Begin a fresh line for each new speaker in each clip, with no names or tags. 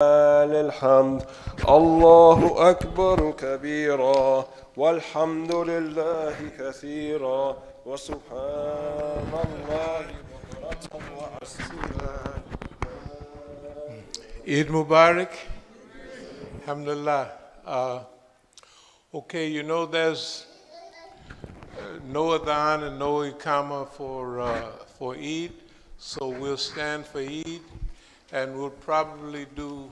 الحمد الله أكبر كبيرا والحمد لله كثيرا وسبحان الله بكرة وأصيلا.
Eid Mubarak. Alhamdulillah. Okay, you know there's no adhan and no ikama for Eid, so we'll stand for Eid, and we'll probably do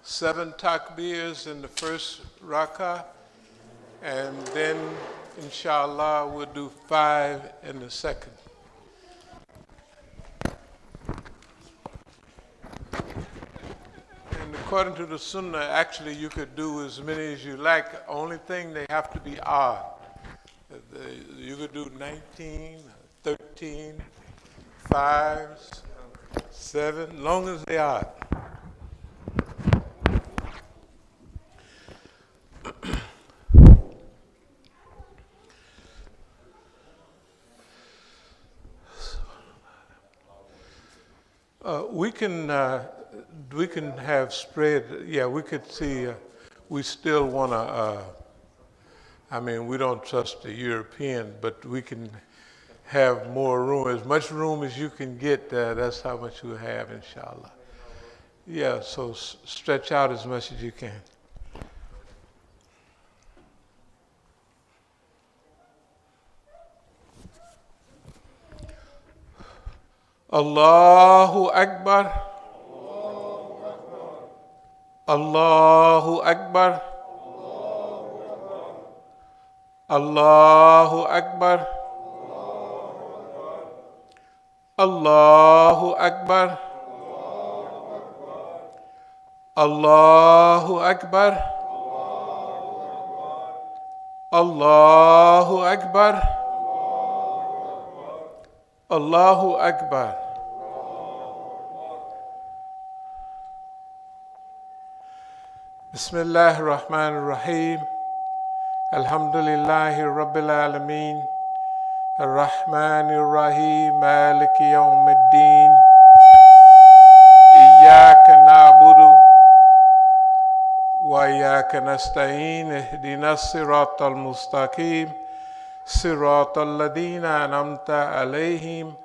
7 takbirs in the first rakah, and then inshallah we'll do 5 in the second. And according to the sunnah, actually you could do as many as you like. The only thing, they have to be odd. You could do 19, 13, 5s, 7, long as they are. We can have spread. Yeah, we could see. We still want to. I mean, we don't trust the European, but we can have more room. As much room as you can get, that's how much you have, inshallah. Yeah, so stretch out as much as you can. Allahu Akbar. Allahu Akbar. Allahu Akbar. Allahu Akbar. Allahu Akbar. Allahu Akbar. Allahu Akbar. Bismillahir Rahmanir Rahim. Alhamdulillahi Rabbil Alameen. Ar-Rahmanir Rahim. Maliki Yawmiddin. Iyyaka na'budu wa iyyaka nasta'in. Ihdinas siratal mustaqim. Siratal ladina an'amta alayhim.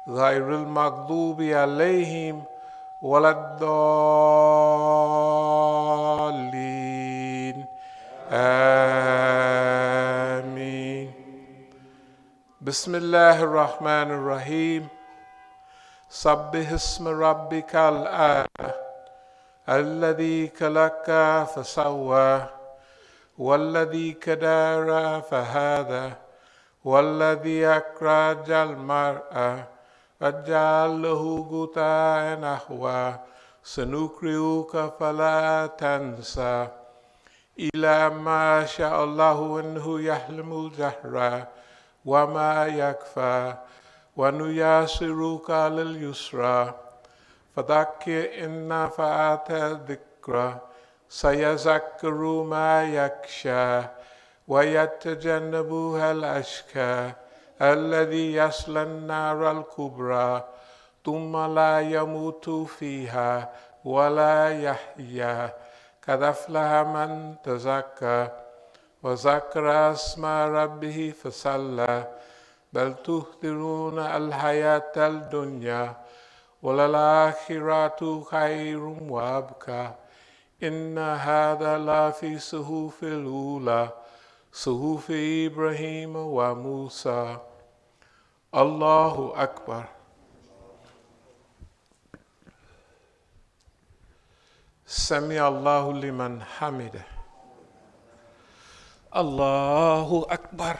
Ghayril maghdubi alayhim. Waladdallin. Ameen. Bismillahir Rahmanir Rahim. Sabbih isma rabbikal a'la alladhi khalaqa fasawwa walladhi qadara fahada walladhi akhrajal mar'a faj'alahu ghuta'an ahwa sanukri'uka fala tansa ila ma sha'allahu anhu yahlimul jahra wa ma yakfa wa nuyasiruka lil yusra fadhakkir in nafa'ata dhikra sayazakkaru ma yakhsha wa yatajannabuha al ashqa alladhi yasla an-nara al-kubra thumma la yamutu fiha wa la yahya qad aflaha man tazakka wa zakara asma rabbih fasalla bal tuhthiruna al-hayata al-dunya wal akhiratu khairum wa abqa inna hadha la fi suhufil ula suhufi Ibrahim wa Musa. Allahu Akbar. Sami Allahu liman hamida. Allahu Akbar.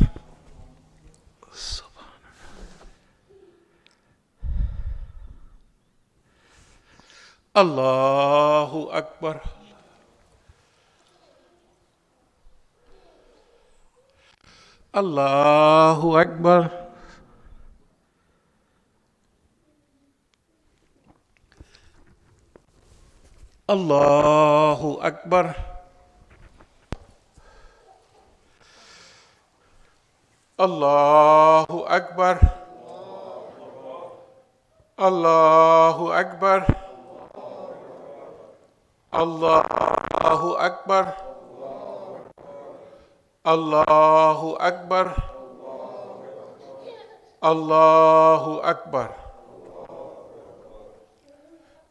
Allahu Akbar. Allahu Akbar. Allahu Akbar. Allahu Akbar. Allahu Akbar. Allahu Akbar. Allahu Akbar. Allahu Akbar.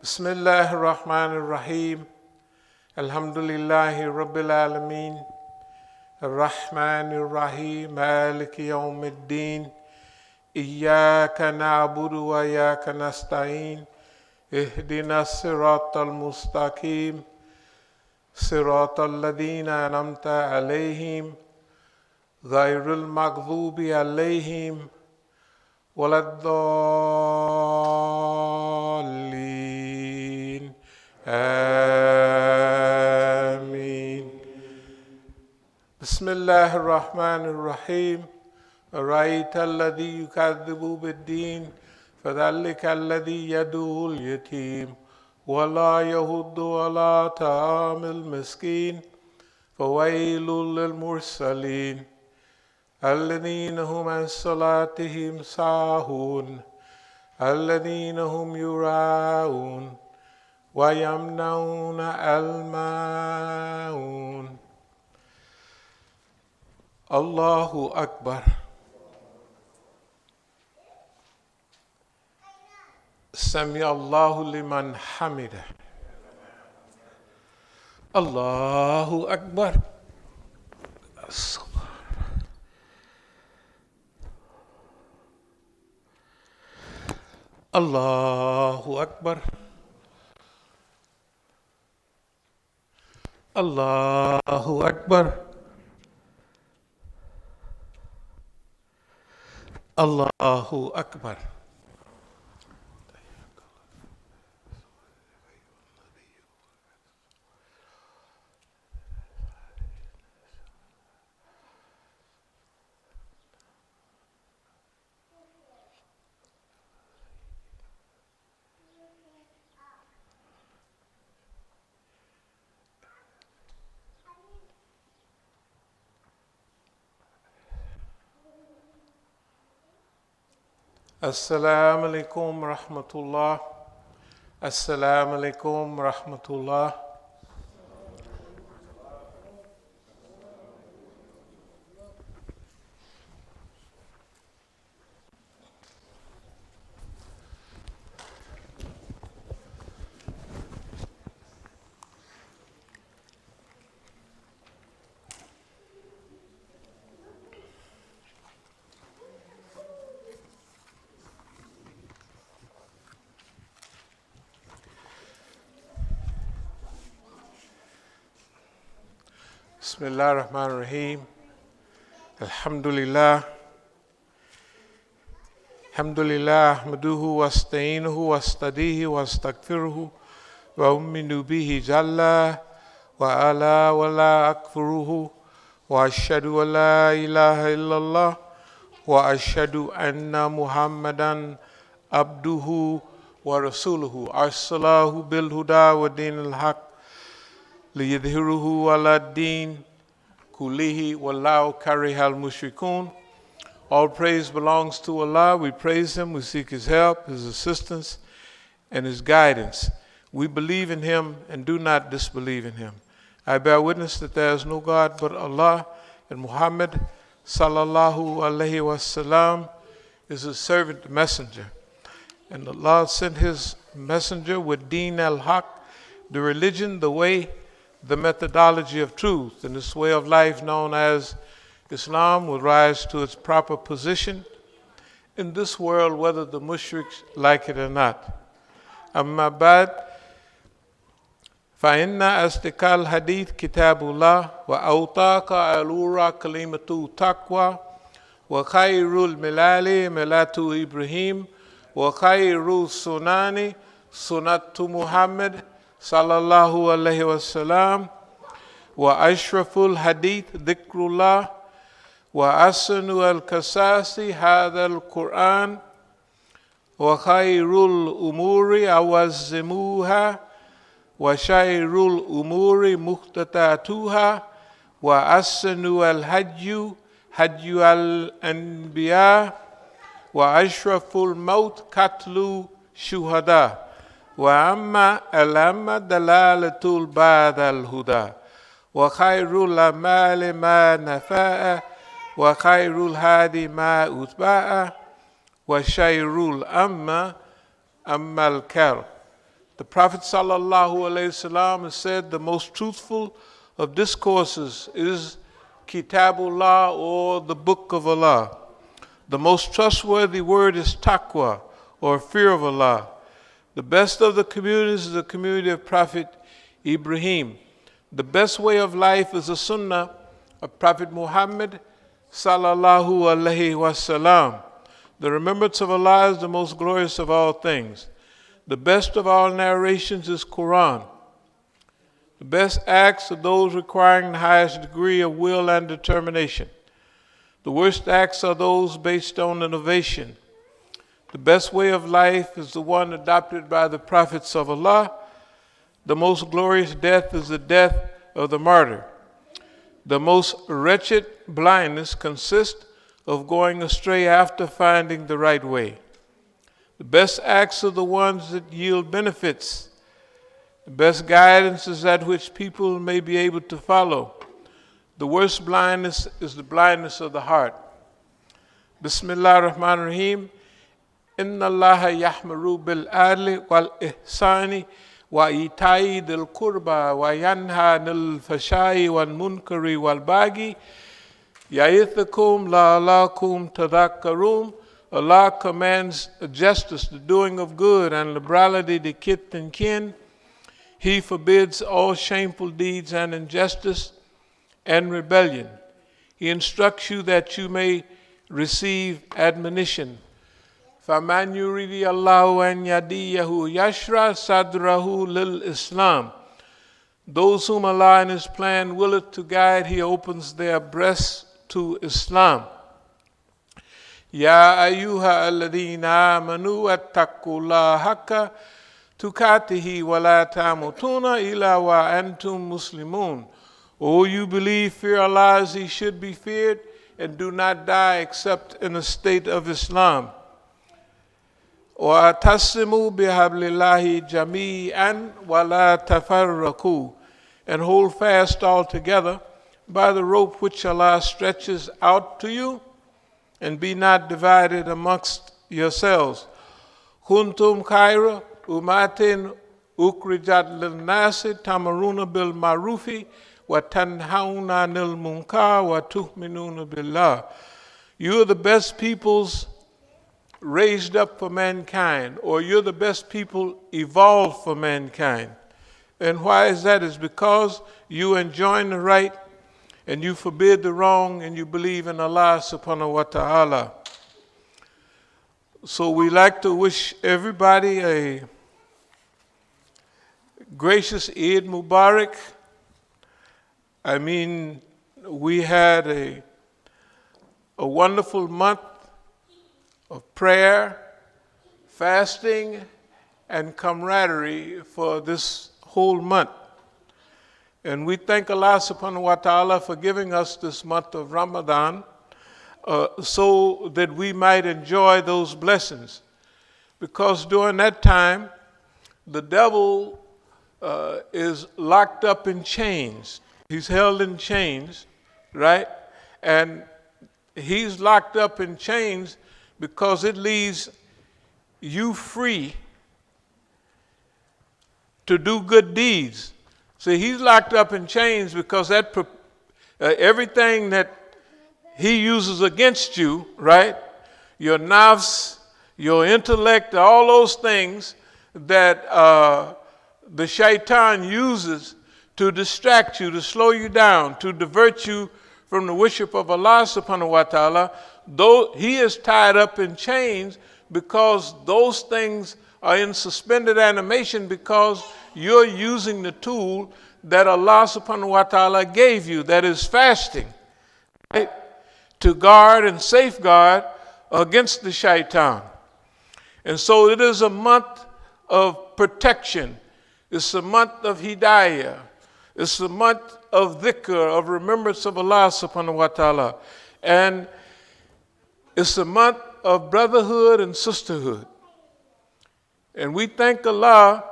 Bismillahir Rahmanir Rahim. Alhamdulillahi Rabbil Alameen. Ar-Rahmanir Rahim. Maliki Yawmiddin. Iyyaka na'budu wa iyyaka nasta'in. اهدنا الصراط المستقيم صراط الذين أنعمت عليهم غير المغضوب عليهم ولا الضالين آمين. بسم الله الرحمن الرحيم. أرأيت الذي يكذب بالدين فذلك الذي يدعو اليتيم ولا يهد ولا طعام المسكين فويل للمرسلين الذين هم عن صلاتهم ساهون الذين هم يراءون ويمنعون الماعون. الله أكبر. سمع الله لمن حمده. الله أكبر. الله أكبر. الله أكبر. الله أكبر. As-salamu alaykum rahmatullah. As-salamu alaykum rahmatullah. Bismillah ar-Rahman ar-Rahim. Alhamdulillah. Alhamdulillah. Ahmaduhu wa asta'inuhu wa astadihi wa astaghfiruhu wa umminu bihi jalla wa ala wa la akfuruhu wa ashhadu wa la ilaha illallah wa ashhadu anna Muhammadan abduhu wa rasuluhu arsalahu bil huda wa dinil haq لِيُظْهِرَهُ عَلَى الدِّينِ كُلِّهِ وَاللَّهُ كَرِهَ الْمُشْرِكُونَ. All praise belongs to Allah. We praise Him. We seek His help, His assistance, and His guidance. We believe in Him and do not disbelieve in Him. I bear witness that there is no God but Allah, and Muhammad sallallahu alaihi wasallam is His servant messenger. And Allah sent His messenger with Deen al-Haq, the religion, the way, the methodology of truth, and this way of life known as Islam will rise to its proper position in this world, whether the mushriks like it or not. Amma ba'd, فَإِنَّ أَصْدَقَ الْحَدِيثِ كِتَابُ اللَّهِ وَأَوْثَقَ الْأُمُورِ كَلِمَةُ التَّقْوَى وَخَيْرُ الْمِلَالِ مِلَّةُ إِبْرَاهِيمَ وَخَيْرُ السُّنَنِ سُنَّةُ مُحَمَّدٍ sallallahu alayhi wasallam wa ashraful hadith dhikrullah wa asanu al-kasasi hadha al-Quran wa khayrul umuri awazzimuha wa shayrul umuri muhtatatuha wa asanu al-hajju hajju al-anbiya wa ashraful maut katlu شهداء وأما الأمة دلالة بعد الهدى وخير الأعمال ما نفاء وخير الهادي ما أتباع وشير الأمة أما الكر. The Prophet ﷺ said the most truthful of discourses is Kitabullah, or the Book of Allah. The most trustworthy word is taqwa, or fear of Allah. The best of the communities is the community of Prophet Ibrahim. The best way of life is the sunnah of Prophet Muhammad sallallahu alaihi wasallam. The remembrance of Allah is the most glorious of all things. The best of all narrations is Quran. The best acts are those requiring the highest degree of will and determination. The worst acts are those based on innovation. The best way of life is the one adopted by the prophets of Allah. The most glorious death is the death of the martyr. The most wretched blindness consists of going astray after finding the right way. The best acts are the ones that yield benefits. The best guidance is that which people may be able to follow. The worst blindness is the blindness of the heart. Bismillah ar-Rahman ar-Rahim. Inna Allaha yahmaru bil adli wal ihsani wa ita'i dil qurba wa yanha nil fashai wal munkari wal bagi ya'ithakum la'alakum tadhakkarun. Allah commands justice, the doing of good, and liberality to kith and kin. He forbids all shameful deeds and injustice and rebellion. He instructs you that you may receive admonition. فَمَنْ يُرِيدِ اللَّهُ أَنْ يَهْدِيَهُ يَشْرَحْ صَدْرَهُ لِلْإِسْلَامِ. Those whom Allah in His plan willeth to guide, He opens their breasts to Islam. Ya ayyuha alladhina amanu attaqullaha haqqa tukatihi wa la tamutuna illa wa antum muslimun. O you believe, fear Allah as He should be feared, and do not die except in a state of Islam. Wa tasimu bihablillahi jami'an wa la tafarraqu. And hold fast altogether by the rope which Allah stretches out to you, and be not divided amongst yourselves. Kuntum khayra umatin ukrijat lil nasi tamaruna bil marufi wa tanhauna anil munkar wa tu'minuna billah. You are the best peoples raised up for mankind, or you're the best people evolved for mankind. And why is that? It's because you enjoin the right and you forbid the wrong, and you believe in Allah subhanahu wa ta'ala. So we like to wish everybody a gracious Eid Mubarak. I mean, we had a wonderful month of prayer, fasting, and camaraderie for this whole month. And we thank Allah subhanahu wa ta'ala for giving us this month of Ramadan so that we might enjoy those blessings. Because during that time, the devil is locked up in chains. He's held in chains, right? And he's locked up in chains because it leaves you free to do good deeds. See, he's locked up in chains because everything that he uses against you, right? Your nafs, your intellect, all those things that the shaitan uses to distract you, to slow you down, to divert you from the worship of Allah subhanahu wa ta'ala, though he is tied up in chains because those things are in suspended animation because you're using the tool that Allah subhanahu wa ta'ala gave you, that is fasting, right? To guard and safeguard against the shaitan. And so it is a month of protection. It's a month of hidayah. It's a month of dhikr, of remembrance of Allah subhanahu wa ta'ala. And it's a month of brotherhood and sisterhood. And we thank Allah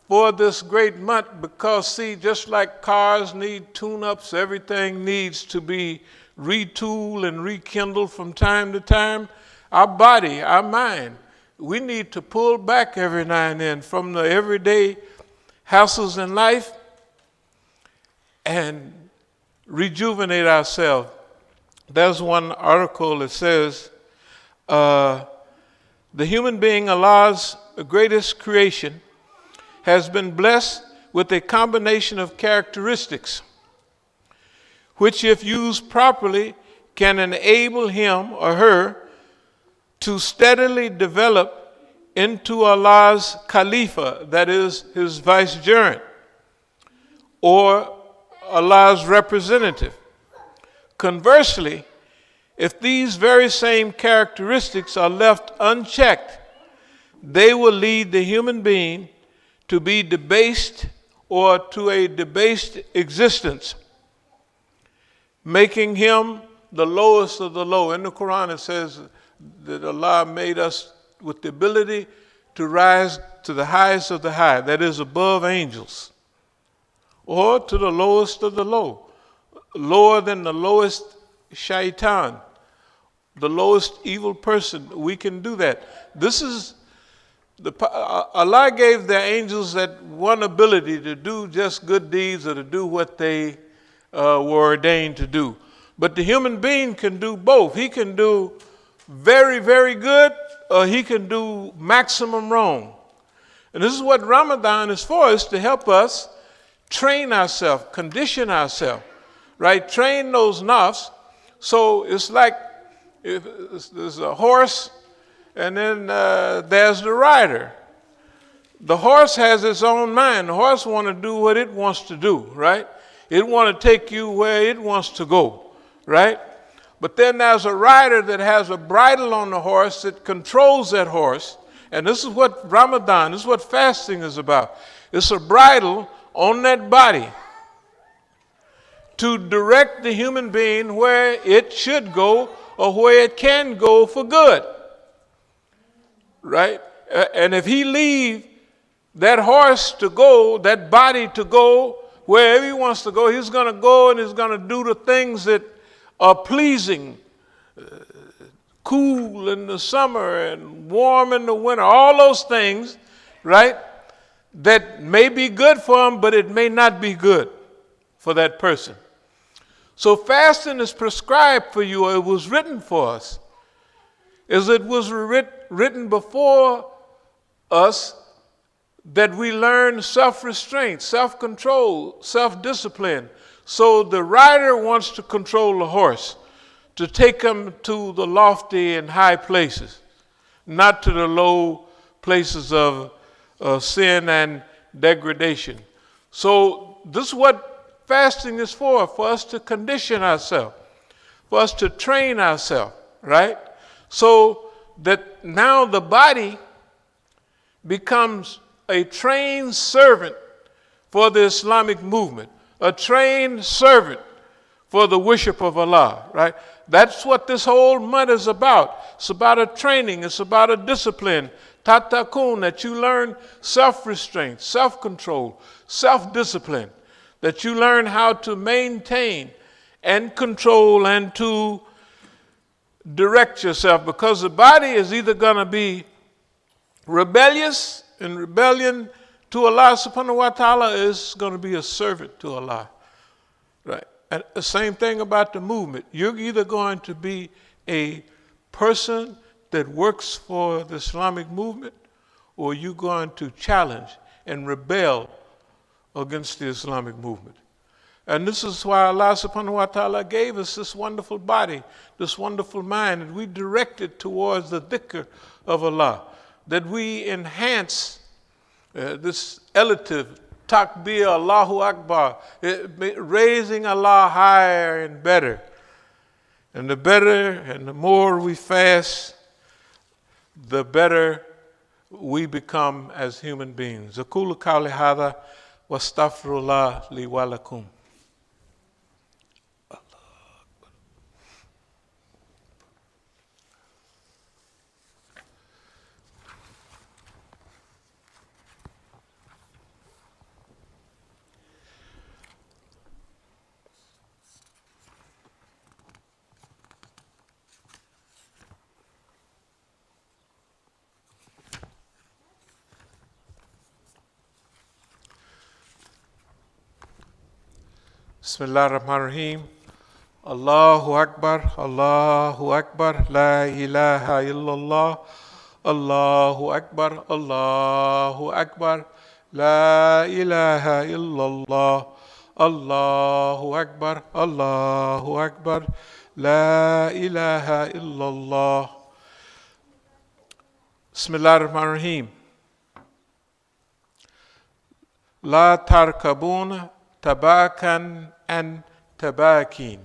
for this great month because, see, just like cars need tune-ups, everything needs to be retooled and rekindled from time to time. Our body, our mind, we need to pull back every now and then from the everyday hassles in life and rejuvenate ourselves. There's one article that says, the human being, Allah's greatest creation, has been blessed with a combination of characteristics which, if used properly, can enable him or her to steadily develop into Allah's Khalifa, that is, his vicegerent, or Allah's representative. Conversely, if these very same characteristics are left unchecked, they will lead the human being to be debased or to a debased existence, making him the lowest of the low. In the Quran it says that Allah made us with the ability to rise to the highest of the high, that is above angels, or to the lowest of the low, lower than the lowest shaitan, the lowest evil person. We can do that. This is Allah gave the angels that one ability to do just good deeds or to do what they were ordained to do. But the human being can do both. He can do very, very good, or he can do maximum wrong. And this is what Ramadan is for, is to help us train ourselves, condition ourselves, right? Train those nafs. So it's like if there's a horse, and then there's the rider. The horse has its own mind. The horse want to do what it wants to do, right? It want to take you where it wants to go, right? But then there's a rider that has a bridle on the horse that controls that horse. And this is what Ramadan, this is what fasting is about. It's a bridle on that body to direct the human being where it should go or where it can go for good. Right? And if he leave that horse to go, that body to go wherever he wants to go, he's going to go and he's going to do the things that are pleasing, cool in the summer and warm in the winter, all those things, right, that may be good for him, but it may not be good for that person. So fasting is prescribed for you, or it was written for us. As it was written before us, that we learn self-restraint, self-control, self-discipline. So the rider wants to control the horse, to take him to the lofty and high places, not to the low places of sin and degradation. So this is what fasting is for us to condition ourselves, for us to train ourselves, right? So that now the body becomes a trained servant for the Islamic movement, a trained servant for the worship of Allah, right? That's what this whole month is about. It's about a training. It's about a discipline. Tatakun, that you learn self-restraint, self-control, self-discipline, that you learn how to maintain and control and to direct yourself, because the body is either going to be rebellious, and rebellion to Allah subhanahu wa ta'ala is going to be a servant to Allah, right? And the same thing about the movement. You're either going to be a person that works for the Islamic movement, or you're going to challenge and rebel against the Islamic movement. And this is why Allah subhanahu wa ta'ala gave us this wonderful body, this wonderful mind, and we direct it towards the dhikr of Allah, that we enhance this elative takbir, Allahu Akbar, raising Allah higher and better. And the better and the more we fast, the better we become as human beings. Aqulu qawli hadha wa astaghfirullah li wa lakum. Bismillah ar-Rahman ar-Rahim. Allahu Akbar, Allahu Akbar, La ilaha illallah. Allahu Akbar, Allahu Akbar, La ilaha illallah. Allahu Akbar, Allahu Akbar, La ilaha illallah. Bismillah ar-Rahman ar-Rahim. La tarkabuna tabakan and tabakin.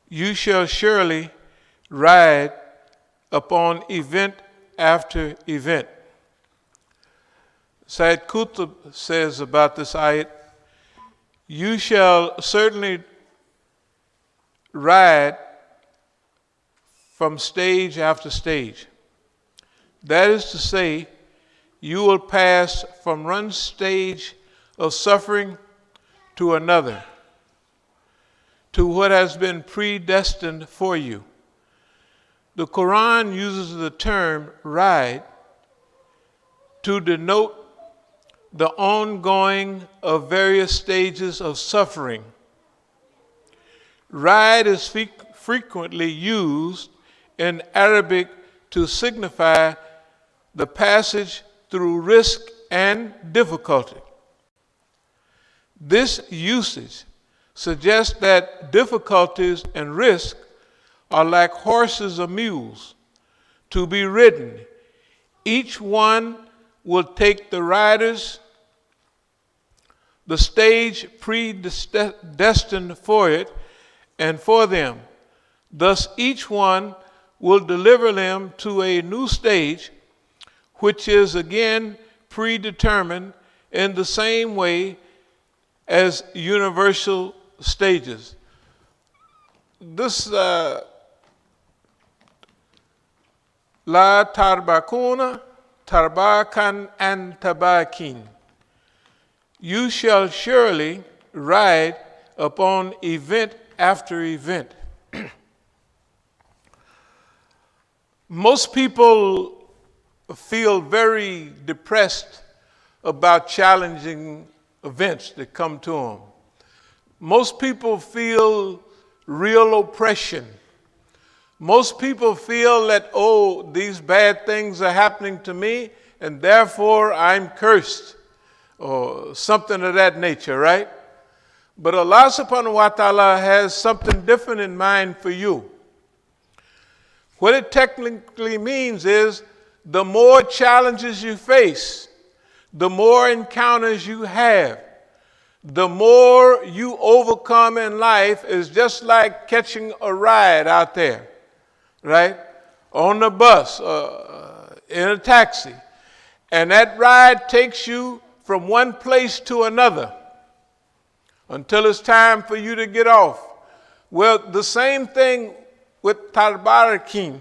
You shall surely ride upon event after event. Sayyid Qutb says about this ayat, you shall certainly ride from stage after stage. That is to say, you will pass from one stage of suffering to another, to what has been predestined for you. The Quran uses the term ride to denote the ongoing of various stages of suffering. Ride is frequently used in Arabic to signify the passage through risk and difficulty. This usage suggests that difficulties and risk are like horses or mules to be ridden. Each one will take the riders the stage predestined for it and for them. Thus, each one will deliver them to a new stage, which is again predetermined in the same way as universal stages. This La tarbakuna, tarbakan and tabakin. You shall surely ride upon event after event. Most people feel very depressed about challenging events that come to them. Most people feel real oppression. Most people feel that, oh, these bad things are happening to me and therefore I'm cursed, or something of that nature, right? But Allah subhanahu wa ta'ala has something different in mind for you. What it technically means is the more challenges you face, the more encounters you have, the more you overcome in life is just like catching a ride out there, right? On the bus, in a taxi. And that ride takes you from one place to another until it's time for you to get off. Well, the same thing with Tarbarakin.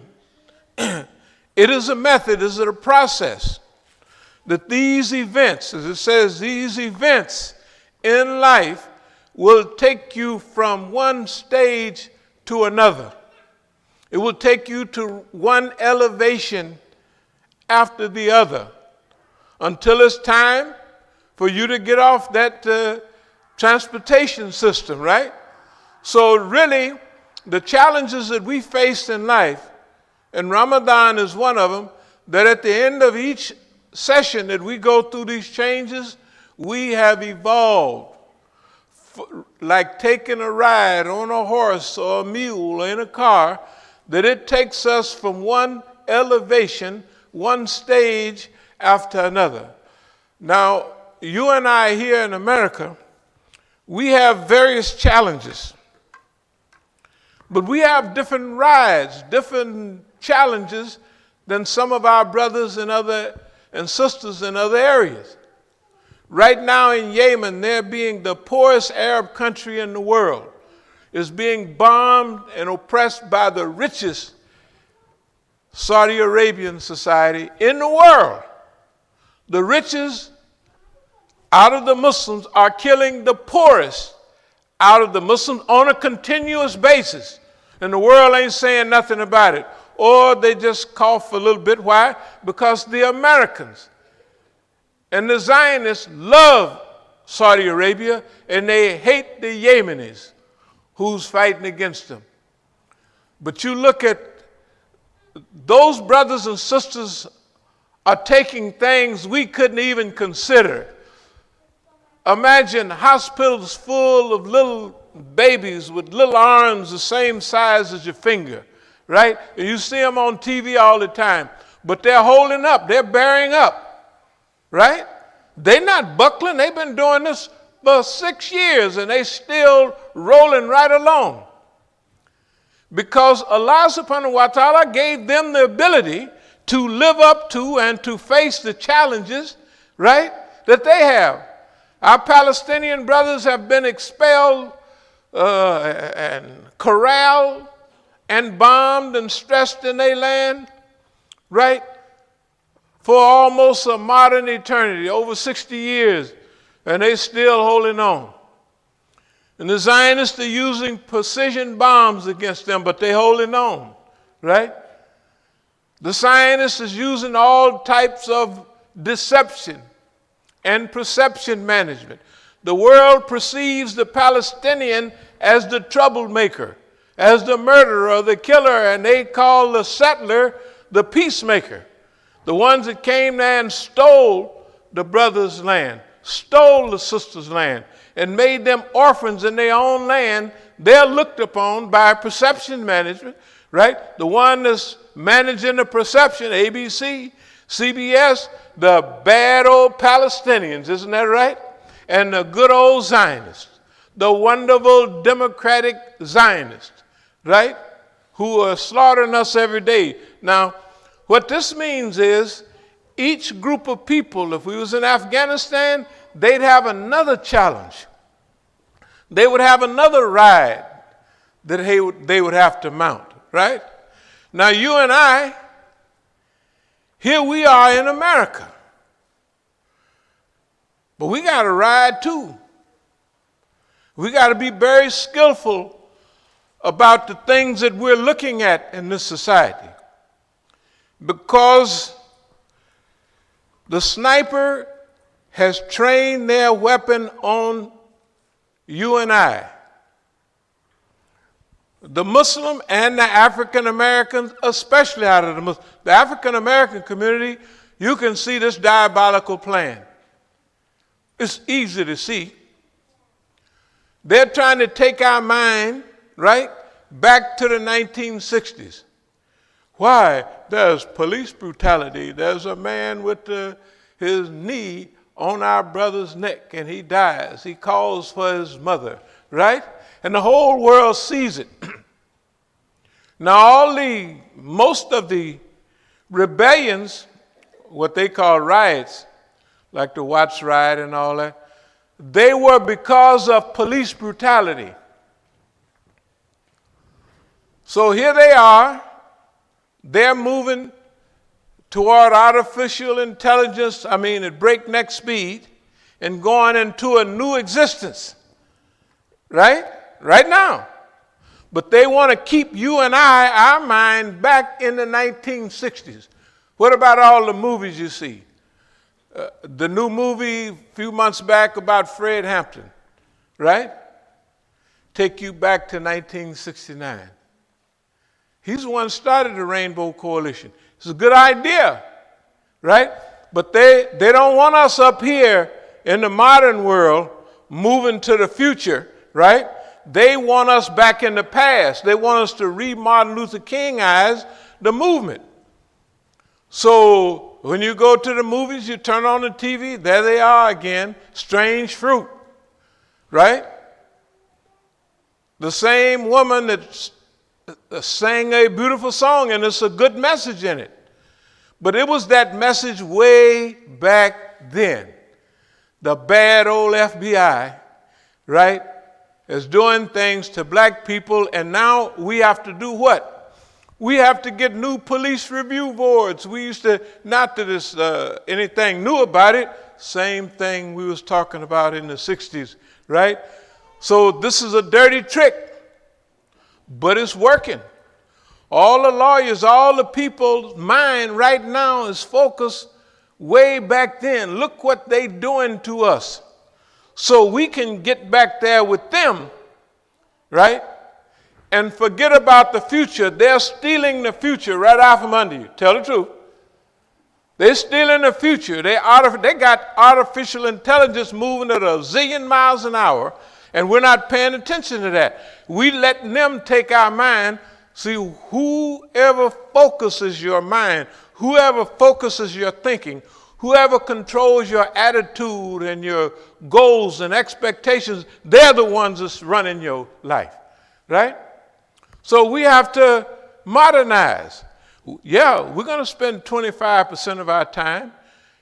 It is a method, it is a process that these events, as it says, these events in life will take you from one stage to another. It will take you to one elevation after the other until it's time for you to get off that transportation system, right? So really, the challenges that we face in life, and Ramadan is one of them, that at the end of each session that we go through these changes, we have evolved. Like taking a ride on a horse or a mule or in a car, that it takes us from one elevation, one stage after another. Now, you and I here in America, we have various challenges. But we have different rides, different challenges than some of our brothers and sisters in other areas. Right now in Yemen, they're being the poorest Arab country in the world, is being bombed and oppressed by the richest Saudi Arabian society in the world. The richest out of the Muslims are killing the poorest out of the Muslims on a continuous basis. And the world ain't saying nothing about it. Or they just cough a little bit. Why? Because the Americans and the Zionists love Saudi Arabia, and they hate the Yemenis who's fighting against them. But you look at those brothers and sisters are taking things we couldn't even consider. Imagine hospitals full of little babies with little arms the same size as your finger, right? And you see them on TV all the time, but they're holding up, they're bearing up, right? They're not buckling. They've been doing this for 6 years and they still rolling right along. Because Allah subhanahu wa ta'ala gave them the ability to live up to and to face the challenges, right, that they have. Our Palestinian brothers have been expelled and corralled and bombed and stressed in their land, right, for almost a modern eternity, over 60 years, and they still holding on. And the Zionists are using precision bombs against them, but they're holding on, right? The Zionists is using all types of deception and perception management. The world perceives the Palestinian as the troublemaker, as the murderer, the killer, and they call the settler the peacemaker. The ones that came there and stole the brother's land, stole the sister's land, and made them orphans in their own land, they're looked upon by perception management, right? The one that's managing the perception, ABC, CBS, the bad old Palestinians, isn't that right? And the good old Zionists, the wonderful democratic Zionists, right? Who are slaughtering us every day. Now, what this means is each group of people, if we was in Afghanistan, they'd have another challenge. They would have another ride that they would have to mount, right? Now you and I, here we are in America. But we got to ride too. We got to be very skillful about the things that we're looking at in this society. Because the sniper has trained their weapon on you and I. The Muslim and the African Americans, especially out of the African American community, you can see this diabolical plan. It's easy to see. They're trying to take our mind, right, back to the 1960s. Why? There's police brutality. There's a man with his knee on our brother's neck and he dies. He calls for his mother, right? And the whole world sees it. Now most of the rebellions, what they call riots, like the Watts riot and all that, they were because of police brutality. So here they are, they're moving toward artificial intelligence, at breakneck speed, and going into a new existence, right? Right now. But they want to keep you and I, our mind, back in the 1960s. What about all the movies you see? The new movie a few months back about Fred Hampton, right? Take you back to 1969. He's the one who started the Rainbow Coalition. It's a good idea, right? But they don't want us up here in the modern world moving to the future, right? They want us back in the past. They want us to read Martin Luther King-ize the movement. So when you go to the movies, you turn on the TV, there they are again, strange fruit, right? The same woman that sang a beautiful song, and it's a good message in it. But it was that message way back then. The bad old FBI, right, is doing things to black people, and now we have to do what? We have to get new police review boards. We used to, not that it's anything new about it, same thing we was talking about in the 60s, right? So this is a dirty trick, but it's working. All the lawyers, all the people's mind right now is focused way back then. Look what they doing to us. so we can get back there with them, right? And forget about the future. They're stealing the future right out from under you. Tell the truth. They're stealing the future. They got artificial intelligence moving at a zillion miles an hour, and we're not paying attention to that. We letting them take our mind. See, whoever focuses your mind, whoever focuses your thinking, whoever controls your attitude and your goals and expectations, they're the ones that's running your life, right? So we have to modernize. Yeah, we're going to spend 25% of our time,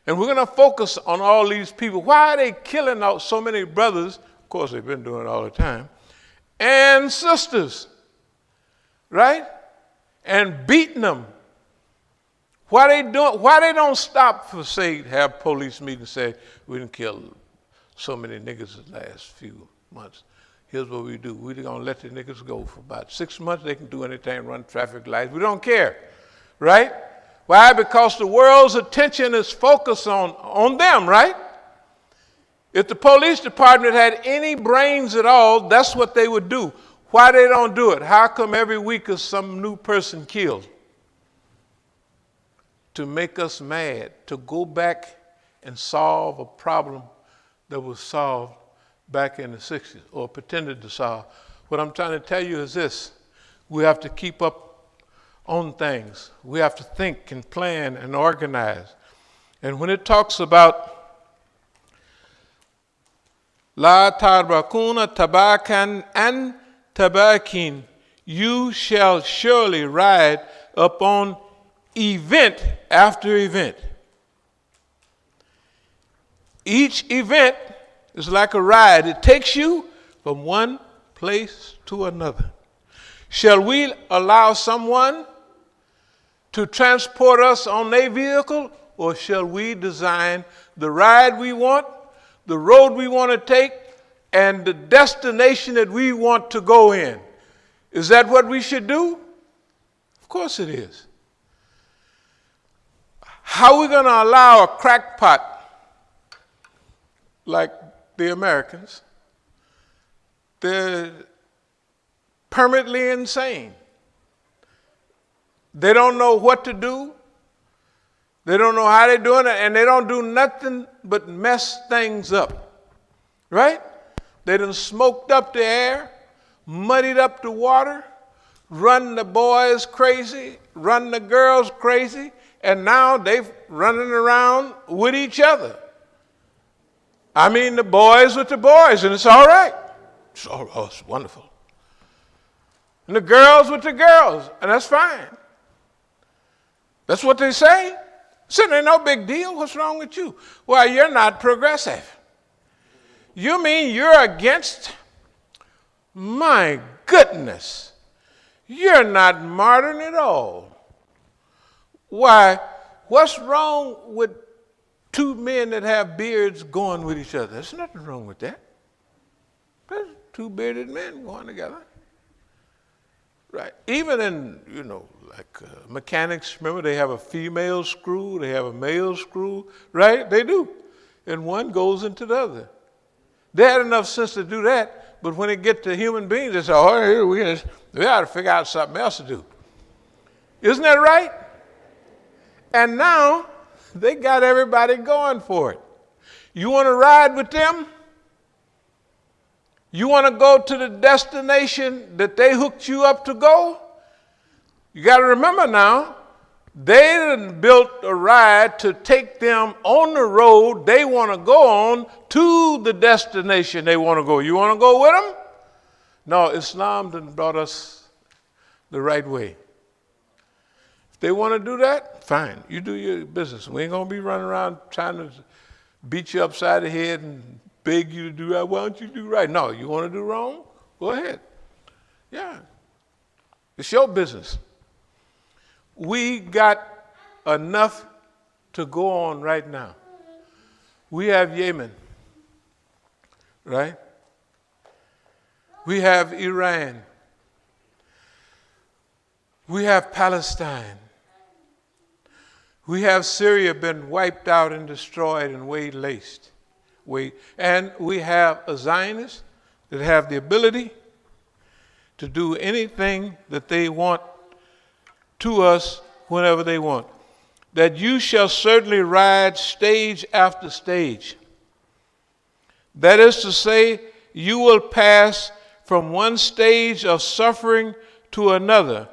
and we're going to focus on all these people. Why are they killing out so many brothers? Of course, they've been doing it all the time. And sisters, right? And beating them. Why they don't stop for, say, have police meetings and say, we didn't kill so many niggas the last few months. Here's what we do. We're going to let the niggas go for about 6 months. They can do anything, run traffic lights. We don't care, right? Why? Because the world's attention is focused on them, right? If the police department had any brains at all, that's what they would do. Why they don't do it? How come every week is some new person killed? To make us mad, to go back and solve a problem that was solved back in the 60s or pretended to solve. What I'm trying to tell you is this: we have to keep up on things. We have to think and plan and organize. And when it talks about La tarbakuna tabakan and tabakin, you shall surely ride upon event after event. Each event is like a ride. It takes you from one place to another. Shall we allow someone to transport us on their vehicle, or shall we design the ride we want, the road we want to take, and the destination that we want to go in? Is that what we should do? Of course it is. How are we going to allow a crackpot like the Americans? They're permanently insane. They don't know what to do. They don't know how they're doing it, and they don't do nothing but mess things up, right? They done smoked up the air, muddied up the water, run the boys crazy, run the girls crazy, and now they're running around with each other. I mean, the boys with the boys, and it's all right. It's wonderful. And the girls with the girls, and that's fine. That's what they say. So there's no big deal. What's wrong with you? Well, you're not progressive. You mean you're against? My goodness. You're not modern at all. Why, what's wrong with two men that have beards going with each other? There's nothing wrong with that. There's two bearded men going together. Right. Even in, like mechanics, remember they have a female screw, they have a male screw, right? They do. And one goes into the other. They had enough sense to do that, but when it gets to human beings, they say, oh, here we ought to figure out something else to do. Isn't that right? And now they got everybody going for it. You want to ride with them? You want to go to the destination that they hooked you up to go? You got to remember now, they done built a ride to take them on the road they want to go on to the destination they want to go. You want to go with them? No, Islam done brought us the right way. If they want to do that, fine. You do your business. We ain't going to be running around trying to beat you upside the head and beg you to do right. Why don't you do right? No, you want to do wrong? Go ahead. Yeah. It's your business. We got enough to go on right now. We have Yemen, right? We have Iran. We have Palestine. We have Syria been wiped out and destroyed and waylaid. way. And we have a Zionist that have the ability to do anything that they want to us whenever they want. That you shall certainly ride stage after stage. That is to say, you will pass from one stage of suffering to another,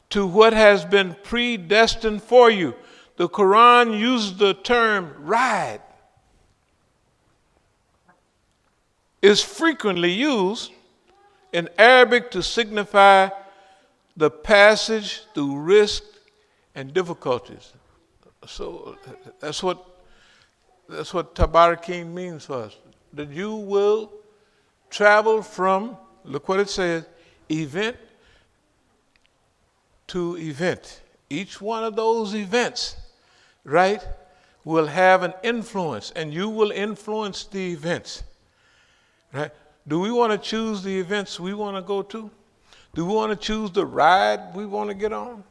to what has been predestined for you. The Quran uses the term ride. It's frequently used in Arabic to signify the passage through risk and difficulties. So that's what Tabarakin means for us. That you will travel from, look what it says, event to event. Each one of those events, right, will have an influence, and you will influence the events. Right? Do we want to choose the events we want to go to? Do we want to choose the ride we want to get on?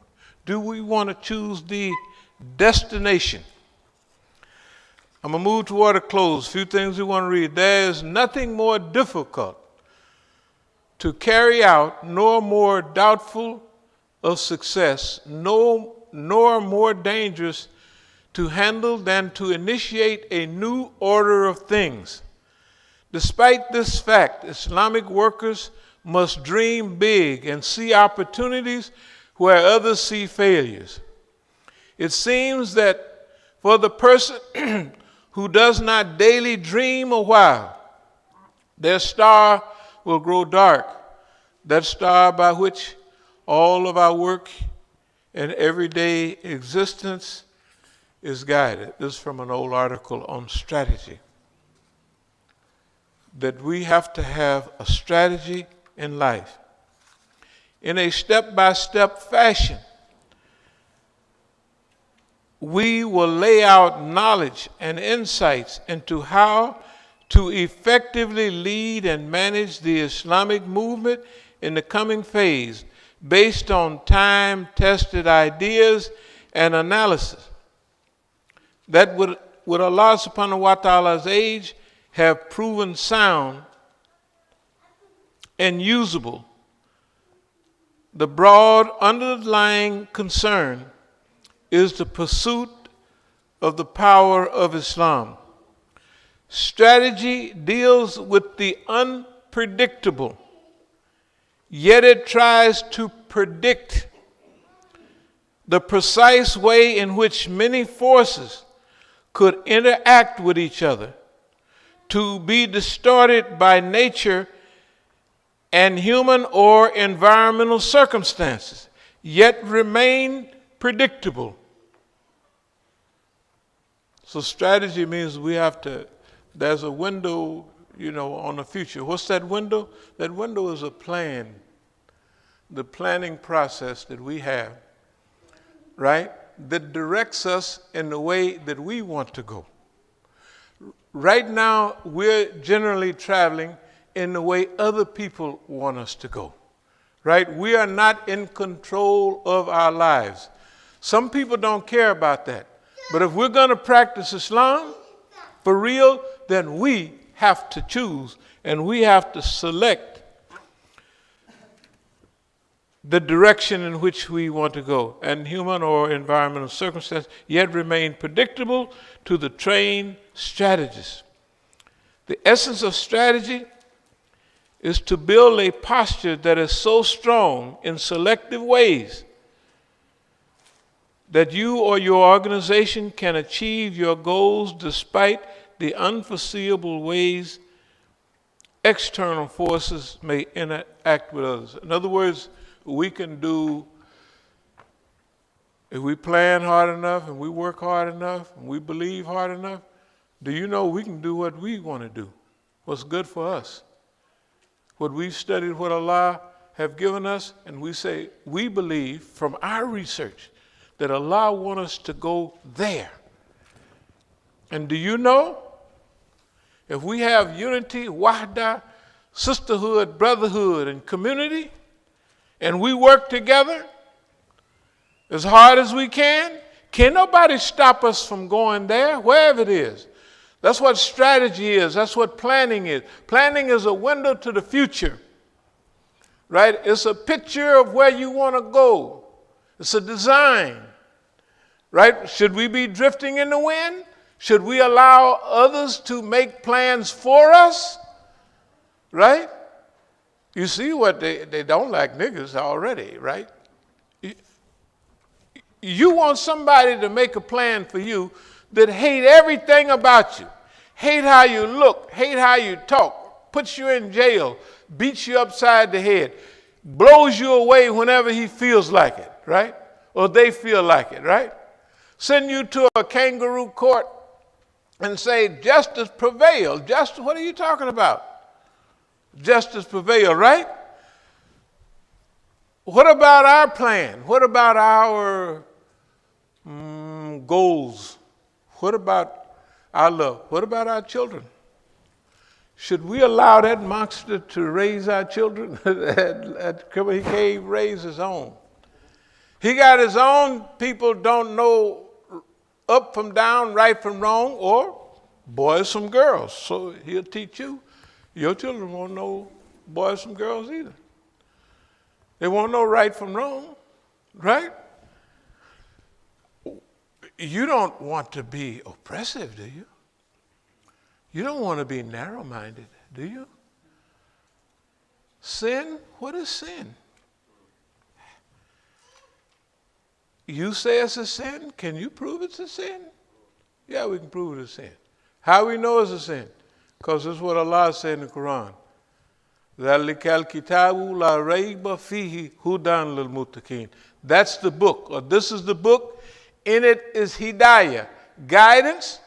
Do we want to choose the destination? I'm going to move toward a close. A few things we want to read. There is nothing more difficult to carry out, nor more doubtful of success, nor more dangerous to handle than to initiate a new order of things. Despite this fact, Islamic workers must dream big and see opportunities where others see failures. It seems that for the person who does not daily dream a while, their star will grow dark. That star by which all of our work and everyday existence is guided. This is from an old article on strategy. That we have to have a strategy in life. In a step-by-step fashion, we will lay out knowledge and insights into how to effectively lead and manage the Islamic movement in the coming phase based on time-tested ideas and analysis that would Allah subhanahu wa ta'ala's age have proven sound and usable. The broad underlying concern is the pursuit of the power of Islam. Strategy deals with the unpredictable, yet it tries to predict the precise way in which many forces could interact with each other, to be distorted by nature and human or environmental circumstances, yet remain predictable. So strategy means we have to, there's a window, on the future. What's that window? That window is a plan, the planning process that we have, right? That directs us in the way that we want to go. Right now, we're generally traveling in the way other people want us to go, right? We are not in control of our lives. Some people don't care about that. But if we're going to practice Islam for real, then we have to choose and we have to select the direction in which we want to go, and human or environmental circumstances yet remain predictable to the trained strategist. The essence of strategy is to build a posture that is so strong in selective ways that you or your organization can achieve your goals despite the unforeseeable ways external forces may interact with others. In other words, we can do, if we plan hard enough and we work hard enough and we believe hard enough, do you know we can do what we want to do, what's good for us? What we've studied, what Allah have given us, and we say, we believe from our research that Allah wants us to go there. And do you know, if we have unity, wahda, sisterhood, brotherhood, and community, and we work together as hard as we can nobody stop us from going there, wherever it is. That's what strategy is. That's what planning is. Planning is a window to the future, right? It's a picture of where you want to go. It's a design, right? Should we be drifting in the wind? Should we allow others to make plans for us, right? You see what they don't like niggas already, right? You want somebody to make a plan for you that hate everything about you, hate how you look, hate how you talk, puts you in jail, beats you upside the head, blows you away whenever he feels like it, right? Or they feel like it, right? Send you to a kangaroo court and say, justice prevail. Justice, what are you talking about? Justice prevail, right? What about our plan? What about our goals? What about our love? What about our children? Should we allow that monster to raise our children? He can't raise his own. He got his own people don't know up from down, right from wrong, or boys from girls. So he'll teach you. Your children won't know boys from girls either. They won't know right from wrong, right? You don't want to be oppressive, do you? You don't want to be narrow-minded, do you? Sin, what is sin? You say it's a sin? Can you prove it's a sin? Yeah, we can prove it's a sin. How we know it's a sin? Because this is what Allah said in the Quran. ذَلِكَ الْكِتَابُ لَا رَيْبَ فِيهِ هُدًى لِلْمُتَّقِينَ. That's the book, or this is the book. In it is hidayah, guidance,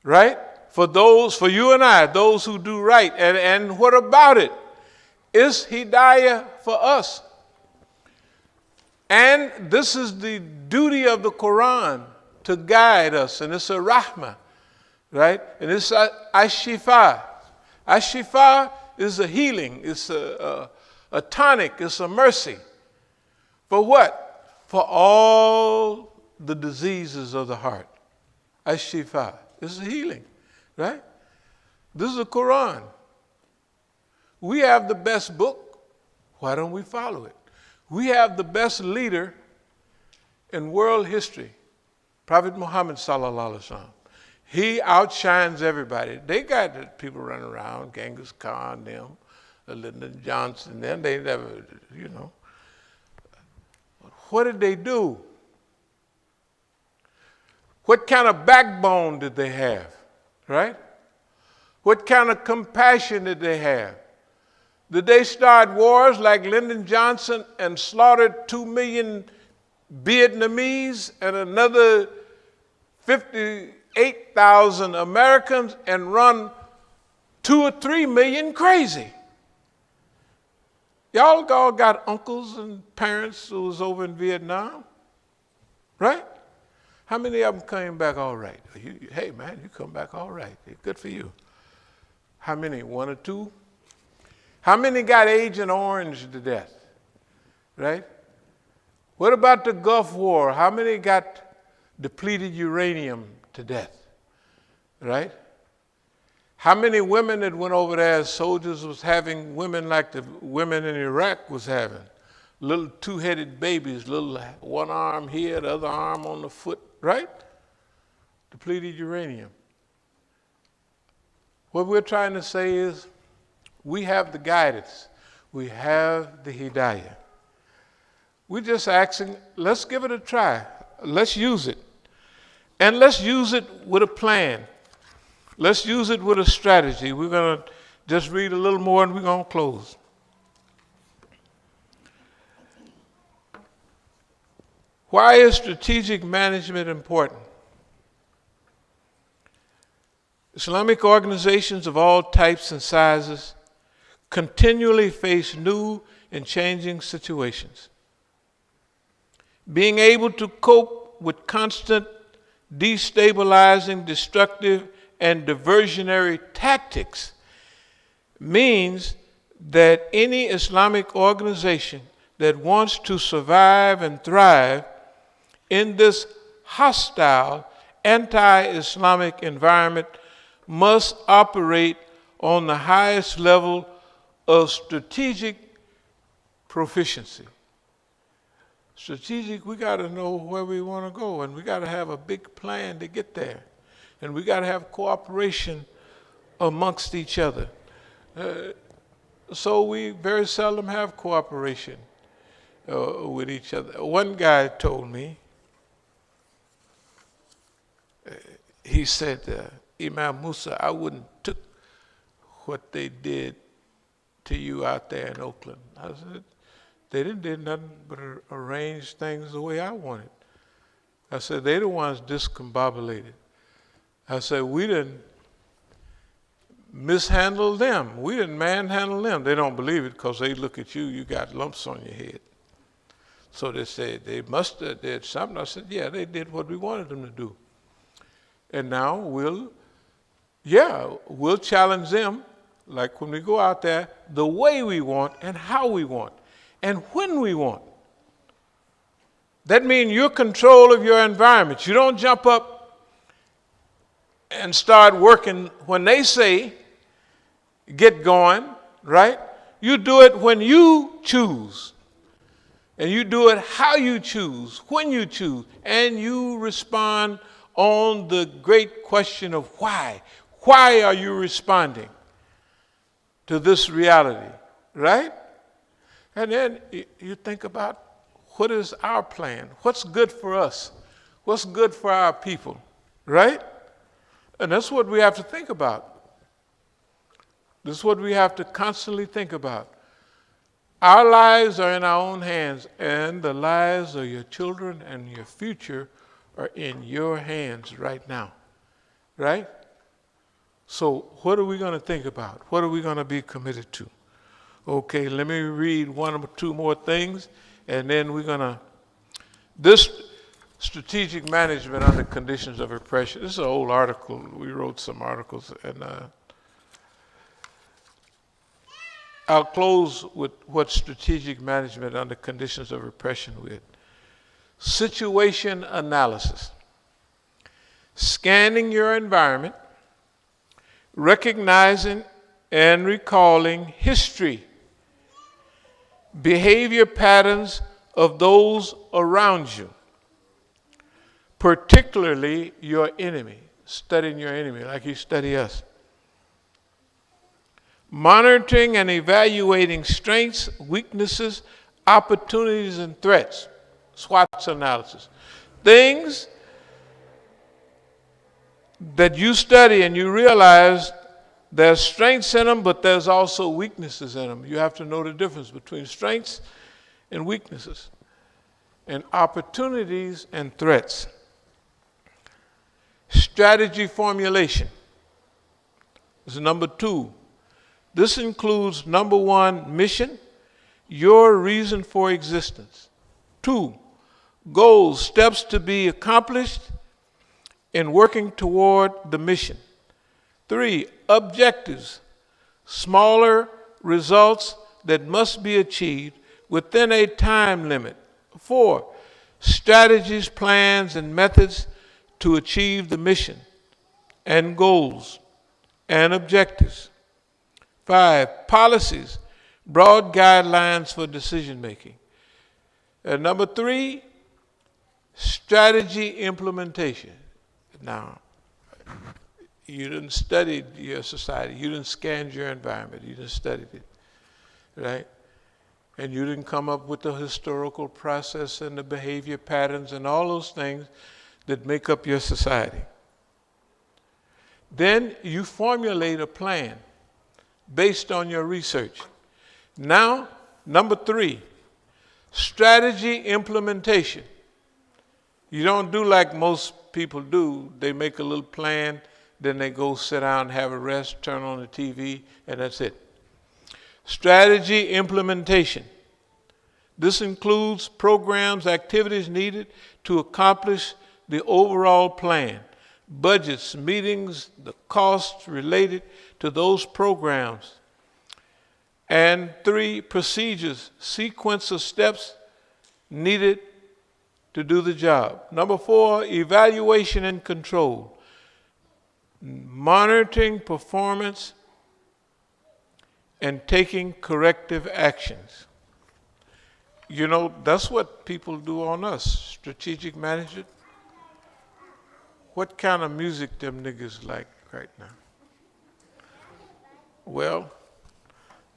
right? For those, for you and I, those who do right. And what about it? It's hidayah for us. And this is the duty of the Quran, to guide us. And it's a rahmah, right? And it's Ash-Shifa. Ash-Shifa is a healing. It's a tonic. It's a mercy. For what? For all the diseases of the heart. Ash-Shifa. This is healing, right? This is the Quran. We have the best book. Why don't we follow it? We have the best leader in world history, Prophet Muhammad sallallahu alaihi wasallam. He outshines everybody. They got people running around, Genghis Khan, them, Lyndon Johnson, them. They never, you know. What did they do? What kind of backbone did they have, right? What kind of compassion did they have? Did they start wars like Lyndon Johnson and slaughtered 2 million Vietnamese and another 58,000 Americans and run 2 or 3 million crazy? Y'all all got uncles and parents who was over in Vietnam, right? How many of them came back all right? Hey, man, you come back all right. Good for you. How many? 1 or 2? How many got Agent Orange to death, right? What about the Gulf War? How many got depleted uranium to death, right? How many women that went over there as soldiers was having women like the women in Iraq was having? Little two-headed babies, little one arm here, the other arm on the foot, right? Depleted uranium. What we're trying to say is we have the guidance. We have the hidayah. We're just asking, let's give it a try. Let's use it. And let's use it with a plan. Let's use it with a strategy. We're going to just read a little more and we're going to close. Why is strategic management important? Islamic organizations of all types and sizes continually face new and changing situations. Being able to cope with constant destabilizing, destructive, and diversionary tactics means that any Islamic organization that wants to survive and thrive in this hostile anti-Islamic environment must operate on the highest level of strategic proficiency. Strategic, we got to know where we want to go, and we got to have a big plan to get there. And we got to have cooperation amongst each other. So we very seldom have cooperation with each other. One guy told me, he said, Imam Musa, I wouldn't took what they did to you out there in Oakland. I said, they didn't do nothing but arrange things the way I wanted. I said, they the ones discombobulated. I said, we didn't mishandle them. We didn't manhandle them. They don't believe it because they look at you, you got lumps on your head. So they said, they must have did something. I said, yeah, they did what we wanted them to do. And now we'll challenge them, like when we go out there, the way we want and how we want and when we want. That means you're control of your environment. You don't jump up and start working when they say, get going, right? You do it when you choose. And you do it how you choose, when you choose. And you respond on the great question of why. Why are you responding to this reality, right? And then you think about, what is our plan? What's good for us? What's good for our people, right? And that's what we have to think about. This is what we have to constantly think about. Our lives are in our own hands, and the lives of your children and your future are in your hands right now, right? So what are we going to think about? What are we going to be committed to? Okay, let me read one or two more things, and then we're going to, this strategic management under conditions of repression, this is an old article. We wrote some articles, and I'll close with what strategic management under conditions of repression with. Situation analysis. Scanning your environment, recognizing and recalling history, behavior patterns of those around you, particularly your enemy. Studying your enemy like you study us. Monitoring and evaluating strengths, weaknesses, opportunities, and threats. SWOT analysis. Things that you study and you realize there's strengths in them, but there's also weaknesses in them. You have to know the difference between strengths and weaknesses, and opportunities and threats. Strategy formulation is number 2. This includes number 1, mission, your reason for existence. 2, goals, steps to be accomplished in working toward the mission. 3, objectives, smaller results that must be achieved within a time limit. 4, strategies, plans, and methods to achieve the mission and goals and objectives. 5, policies, broad guidelines for decision making. And number 3, strategy implementation. Now, you didn't study your society. You didn't scan your environment. You didn't study it, right? And you didn't come up with the historical process and the behavior patterns and all those things that make up your society. Then you formulate a plan based on your research. Now, number 3, strategy implementation. You don't do like most people do. They make a little plan, then they go sit down, have a rest, turn on the TV, and that's it. Strategy implementation. This includes programs, activities needed to accomplish the overall plan, budgets, meetings, the costs related to those programs. And 3, procedures, sequence of steps needed to do the job. Number 4, evaluation and control. Monitoring performance and taking corrective actions. You know, that's what people do on us, strategic management. What kind of music them niggas like right now? Well,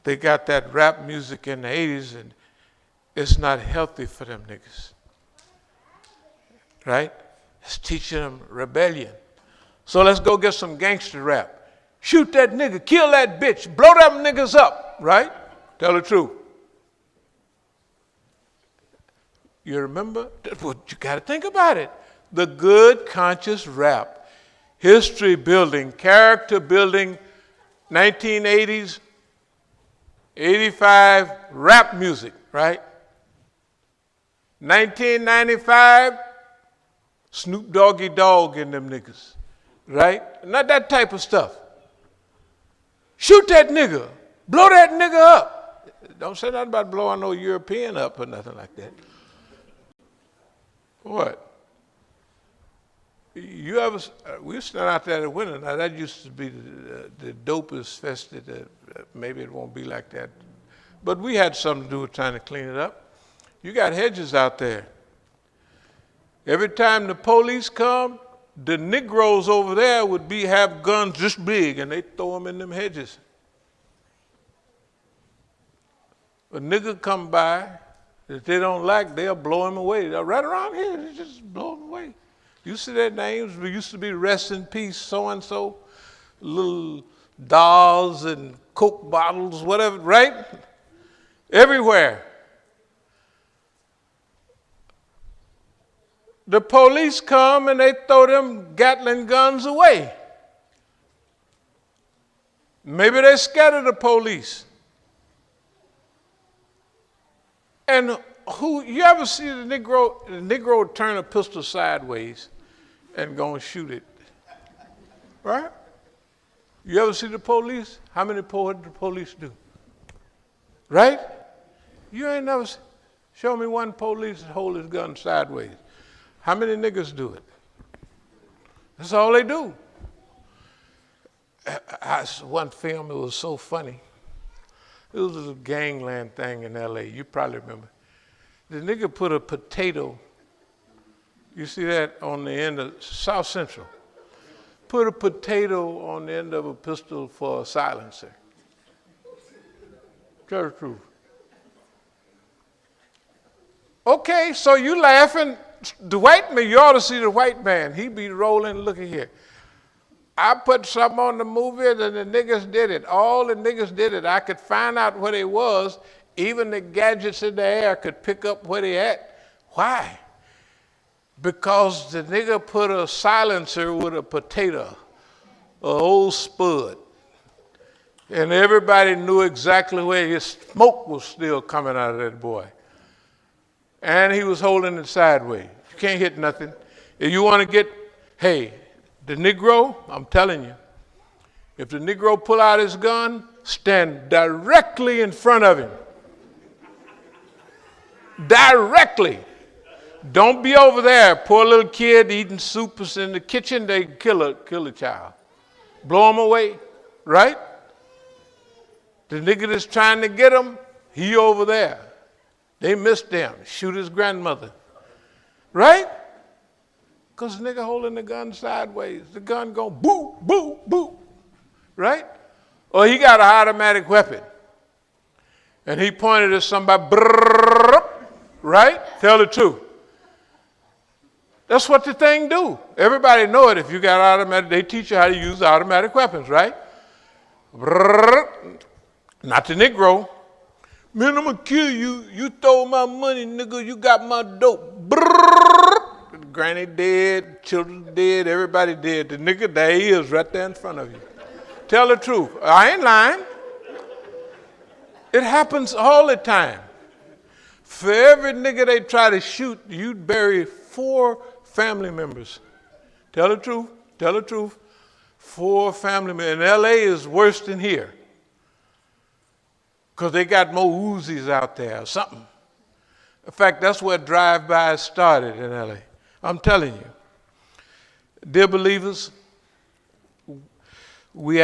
they got that rap music in the 80s, and it's not healthy for them niggas. Right? It's teaching them rebellion. So let's go get some gangster rap. Shoot that nigga, kill that bitch, blow them niggas up, right? Tell the truth. You remember? Well, you got to think about it. The good, conscious rap, history building, character building, 1980s, 85 rap music, right? 1995, Snoop Doggy Dogg and them niggas, right? Not that type of stuff. Shoot that nigga, blow that nigga up. Don't say nothing about blowing no European up or nothing like that. What? You ever, we stand out there in the winter. Now that used to be the dopest festive. Maybe it won't be like that. But we had something to do with trying to clean it up. You got hedges out there. Every time the police come, the Negroes over there would have guns this big, and they throw them in them hedges. A nigga come by that they don't like, they'll blow him away. They're right around here, they just blow him away. You see their names? We used to be rest in peace, so-and-so, little dolls and Coke bottles, whatever, right? Everywhere. The police come and they throw them Gatling guns away. Maybe they're scared of the police. And you ever see the Negro turn a pistol sideways and go and shoot it? Right? You ever see the police? How many what did the police do? Right? You ain't never show me one police that hold his gun sideways. How many niggas do it? That's all they do. One film, it was so funny. It was a gangland thing in L.A. You probably remember. The nigga put a potato, you see that on the end of South Central. Put a potato on the end of a pistol for a silencer. Tell the truth. Okay, so you laughing. The white man, you ought to see the white man. He be rolling, look at here. I put something on the movie and the niggas did it. All the niggas did it. I could find out what it was. Even the gadgets in the air could pick up what he had. Why? Because the nigga put a silencer with a potato, an old spud. And everybody knew exactly where his smoke was still coming out of that boy. And he was holding it sideways. You can't hit nothing. If you want to get, hey, the Negro, I'm telling you, if the Negro pull out his gun, stand directly in front of him. Directly. Don't be over there. Poor little kid eating soup in the kitchen, they kill a child. Blow him away, right? The nigga that's trying to get him, he over there. They missed him. Shoot his grandmother. Right? Because the nigga holding the gun sideways. The gun go boo, boo, boo. Right? Or he got an automatic weapon. And he pointed at somebody. Brrr, right? Tell the truth. That's what the thing do. Everybody know it. If you got automatic, they teach you how to use automatic weapons, right? Brrr, not the Negro. Man, I'm going to kill you. You stole my money, nigga. You got my dope. Brrr. Granny dead, children dead, everybody dead. The nigga, there he is right there in front of you. Tell the truth. I ain't lying. It happens all the time. For every nigga they try to shoot, you'd bury 4 family members. Tell the truth. Tell the truth. 4 family members. And L.A. is worse than here. Because they got more Uzis out there or something. In fact, that's where drive-by started in LA. I'm telling you. Dear believers, we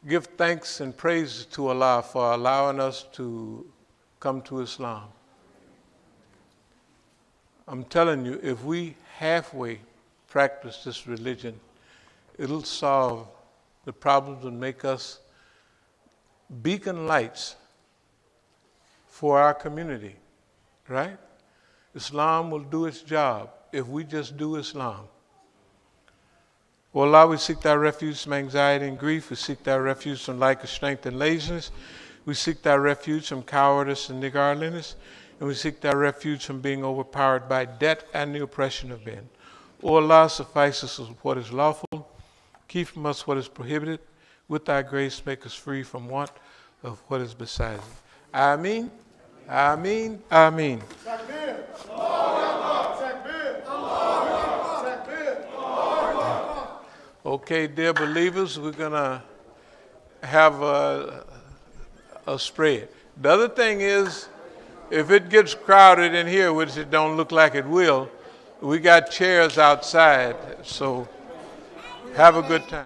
give thanks and praise to Allah for allowing us to come to Islam. I'm telling you, if we halfway practice this religion, it'll solve the problems and make us beacon lights for our community, right? Islam will do its job if we just do Islam. O Allah, we seek thy refuge from anxiety and grief. We seek thy refuge from lack of strength and laziness. We seek thy refuge from cowardice and niggardliness. And we seek thy refuge from being overpowered by debt and the oppression of men. O Allah, suffice us with what is lawful. Keep from us what is prohibited. With thy grace, make us free from want of what is beside thee. Ameen. Ameen. Ameen. Okay, dear believers, we're going to have a spread. The other thing is, if it gets crowded in here, which it don't look like it will, we got chairs outside, so have a good time.